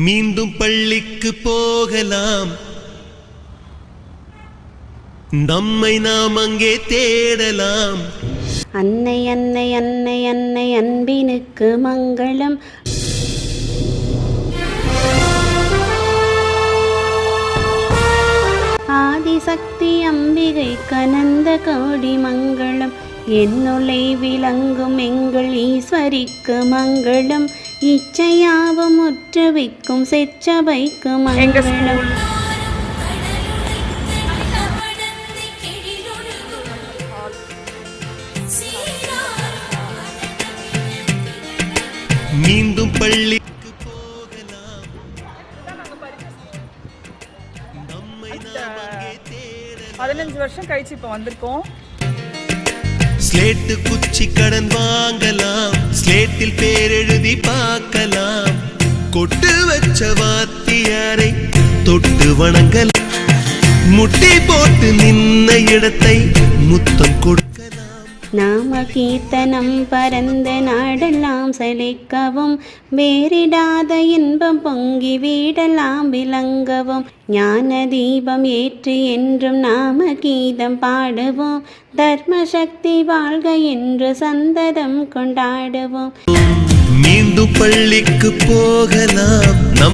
மீண்டும் பள்ளிக்கு போகலாம், நம்மை நாம் அங்கே தேடலாம். அன்னை அன்னை அன்னை அன்னை அன்பினுக்கு மங்களம். ஆதிசக்தி அம்பிகை கனந்த கோடி மங்களம். என்னுளை விளங்கும் எங்கள் ஈஸ்வரிக்கு மங்களம். இச்சையாவும் முற்றுவிக்கும் செச்சபைக்கு மங்களம். மீண்டும் பள்ளிக்கு போகலாம், நம்மை நாம் அங்கே தேடலாம். 15 வருஷம் கழிச்சு இப்ப வந்திருக்கோம். ஸ்லேட்டு குச்சி கடன் வாங்கலாம், ஸ்லேட்டில் பேர் எழுதி பார்க்கலாம். கொட்டு வச்ச வாத்தியாரை தொட்டு வணங்கலாம், முட்டி போட்டு நின்ன இடத்தை முத்தம் கொடுக்கலாம். நாம கீர்த்தனம் பரந்த நாடெல்லாம் செழிக்கவும், வேறிடாத இன்பம் பொங்கி வீடெல்லாம் விளங்கவும். ஞான தீபம் ஏற்றி என்றும் நாம கீதம் பாடுவோம். தர்ம சக்தி வாழ்க என்று சந்ததம் கொண்டாடுவோம். மீண்டும் பள்ளிக்கு போகலாம்,